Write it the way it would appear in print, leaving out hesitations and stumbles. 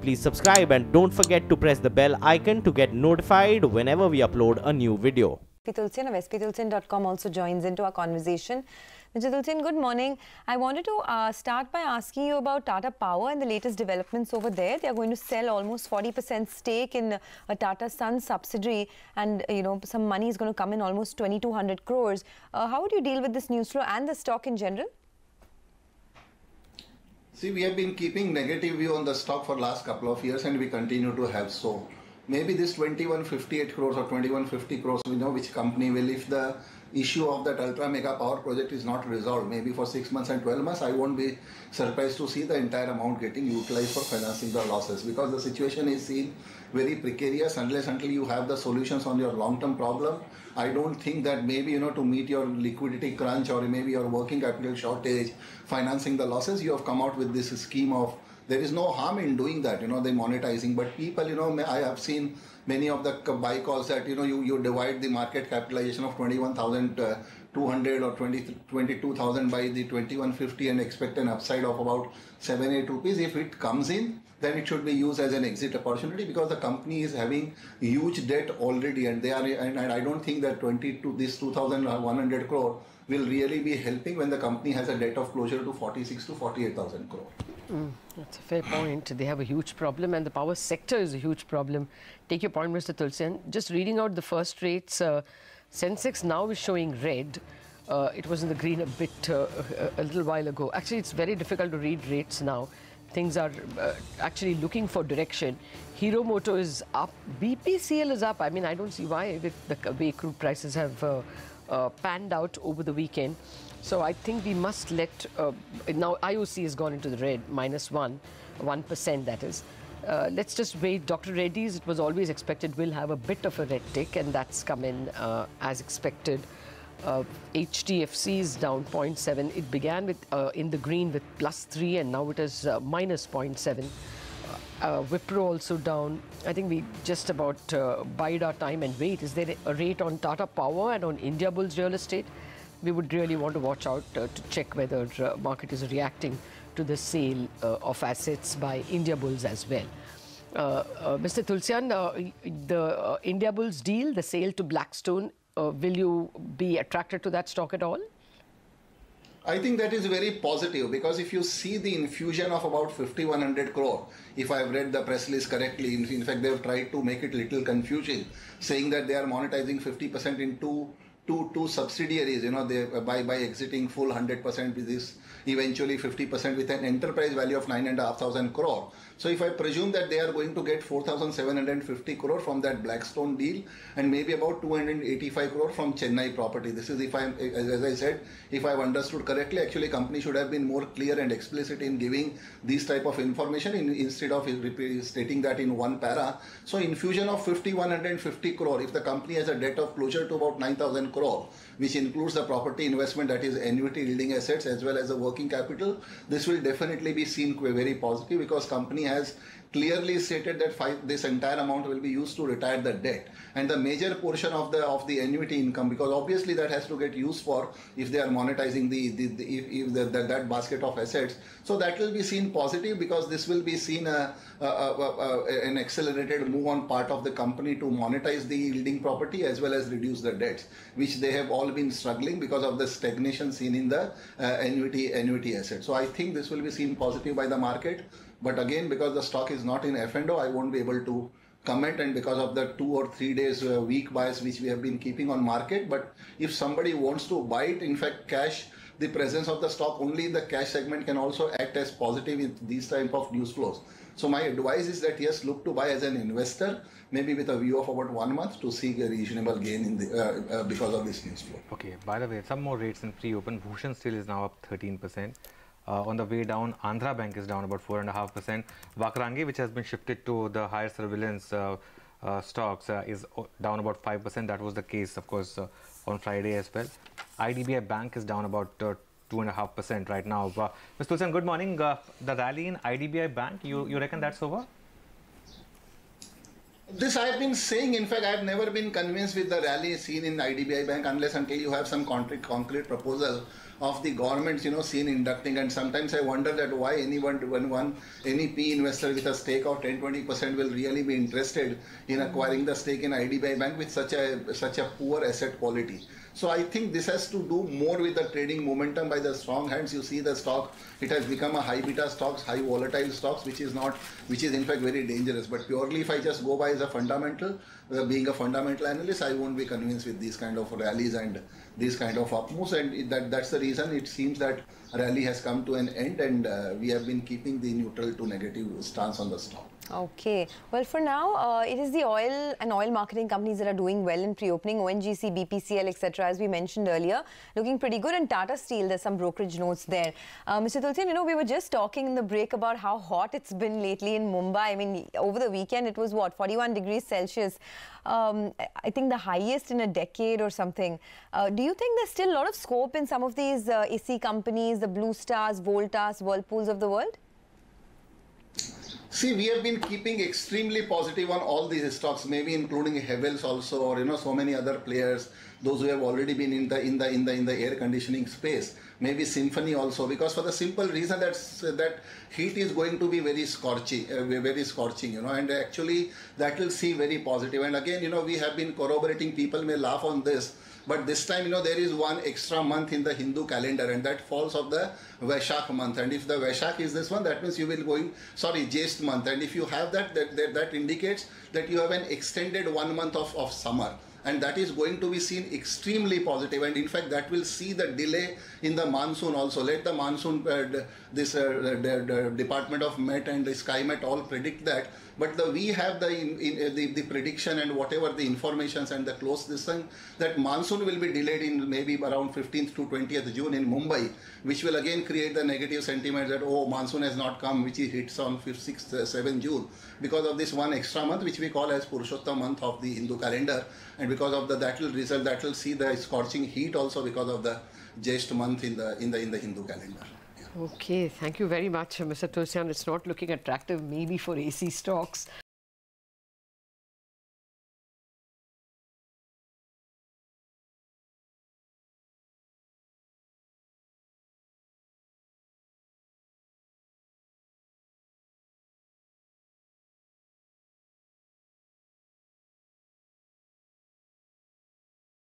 please subscribe and don't forget to press the bell icon to get notified whenever we upload a new video. Tulsian of sptulsian.com also joins into our conversation. Mr. Tulsian, good morning. I wanted to start by asking you about Tata Power and the latest developments over there. They are going to sell almost 40% stake in a Tata Sons subsidiary, and some money is going to come in, almost 2,200 crores. How would you deal with this news flow and the stock in general? See, we have been keeping negative view on the stock for last couple of years, and we continue to have so. Maybe this 2158 crores or 2150 crores, we know which company will, if the issue of that ultra mega power project is not resolved, maybe for 6 months and 12 months, I won't be surprised to see the entire amount getting utilized for financing the losses, because the situation is seen very precarious. Until you have the solutions on your long-term problem, I don't think that maybe, to meet your liquidity crunch or maybe your working capital shortage, financing the losses, you have come out with this scheme of, there is no harm in doing that, they monetizing. But people, I have seen many of the buy calls that, you divide the market capitalization of 21,200 or 22,000 by the 2150 and expect an upside of about 7-8 rupees. If it comes in, then it should be used as an exit opportunity, because the company is having huge debt already, and I don't think that 2,100 crore will really be helping when the company has a debt of closer to 46 to 48,000 crore. That's a fair point. They have a huge problem, and the power sector is a huge problem. Take your point, Mr. Tulsian. Just reading out the first rates, Sensex now is showing red. It was in the green a little while ago. Actually, it's very difficult to read rates now. Things are actually looking for direction. Hero Moto is up. BPCL is up. I mean, I don't see why, with the way crude prices have panned out over the weekend. So I think we must let, now IOC has gone into the red, -1% that is. Let's just wait. Dr. Reddy's, it was always expected, will have a bit of a red tick, and that's come in as expected. HDFC is down 0.7. It began with in the green with +3, and now it is -0.7. Wipro also down. I think we just about bide our time and wait. Is there a rate on Tata Power and on Indiabulls Real Estate? We would really want to watch out to check whether market is reacting to the sale of assets by Indiabulls as well. Mr. Tulsian, the Indiabulls deal, the sale to Blackstone, will you be attracted to that stock at all? I think that is very positive, because if you see the infusion of about 5,100 crore, if I have read the press release correctly, in fact they have tried to make it little confusing, saying that they are monetizing 50% in two subsidiaries, by exiting full 100% with this, eventually 50% with an enterprise value of 9,500 crore. So if I presume that they are going to get 4,750 crore from that Blackstone deal, and maybe about 285 crore from Chennai property. This is, as I said, if I've understood correctly, actually company should have been more clear and explicit in giving these type of information instead of stating that in one para. So infusion of 5,150 crore, if the company has a debt of closer to about 9,000 crore, which includes the property investment, that is annuity yielding assets, as well as the working capital, this will definitely be seen very positive, because company has clearly stated that this entire amount will be used to retire the debt, and the major portion of the annuity income, because obviously that has to get used for if they are monetizing that basket of assets. So that will be seen positive, because this will be seen an accelerated move on part of the company to monetize the yielding property as well as reduce the debts, which they have all been struggling because of the stagnation seen in the annuity assets. So I think this will be seen positive by the market. But again, because the stock is not in F&O, I won't be able to comment, and because of the 2 or 3 days weak bias which we have been keeping on market. But if somebody wants to buy it, in fact cash, the presence of the stock only in the cash segment can also act as positive in these type of news flows. So my advice is that yes, look to buy as an investor, maybe with a view of about 1 month to see a reasonable gain in the because of this news flow. Okay, by the way, some more rates in pre-open. Bhushan Steel is now up 13%. On the way down, Andhra Bank is down about 4.5%. Vakrangi, which has been shifted to the higher surveillance stocks, is down about 5%. That was the case, of course, on Friday as well. IDBI Bank is down about 2.5% right now. Mr. Tulsian, good morning. The rally in IDBI Bank, you reckon that's over? This I have been saying. In fact, I have never been convinced with the rally seen in IDBI Bank unless until you have some concrete proposal of the government, seen inducting. And sometimes I wonder that why any PE investor with a stake of 10-20% will really be interested in acquiring the stake in IDBI Bank with such a poor asset quality. So I think this has to do more with the trading momentum by the strong hands. You see the stock, it has become a high beta stocks, high volatile stocks, which is in fact very dangerous. But purely if I just go by as a fundamental, being a fundamental analyst, I won't be convinced with these kind of rallies and these kind of up moves. And that's the reason it seems that rally has come to an end, and we have been keeping the neutral to negative stance on the stock. Okay. Well, for now, it is the oil and oil marketing companies that are doing well in pre-opening. ONGC, BPCL, etc., as we mentioned earlier, looking pretty good. And Tata Steel, there's some brokerage notes there. Mr. Tulsian, we were just talking in the break about how hot it's been lately in Mumbai. I mean, over the weekend, it was what, 41 degrees Celsius. I think the highest in a decade or something. Do you think there's still a lot of scope in some of these AC companies, the Blue Stars, Voltas, Whirlpools of the world? See, we have been keeping extremely positive on all these stocks, maybe including Havells also, or so many other players, those who have already been in the air conditioning space. Maybe Symphony also, because for the simple reason that heat is going to be very scorching, and actually that will see very positive. And again, we have been corroborating. People may laugh on this, but this time, there is one extra month in the Hindu calendar, and that falls of the Vaishak month. And if the Vaishak is this one, that means you will Jyesht month. And if you have that indicates that you have an extended 1 month of summer. And that is going to be seen extremely positive. And in fact, that will see the delay in the monsoon also. Let the monsoon, the Department of Met and the SkyMet all predict that. But we have the prediction and whatever the informations and the close thing, that monsoon will be delayed in maybe around 15th to 20th June in Mumbai, which will again create the negative sentiment that, oh, monsoon has not come, which hits on 5th, 6th, 7th June, because of this one extra month, which we call as Purushottam month of the Hindu calendar. And because of that will see the scorching heat also because of the Jyesht month in the Hindu calendar. Okay, thank you very much, Mr. Tulsian. It's not looking attractive maybe for AC stocks.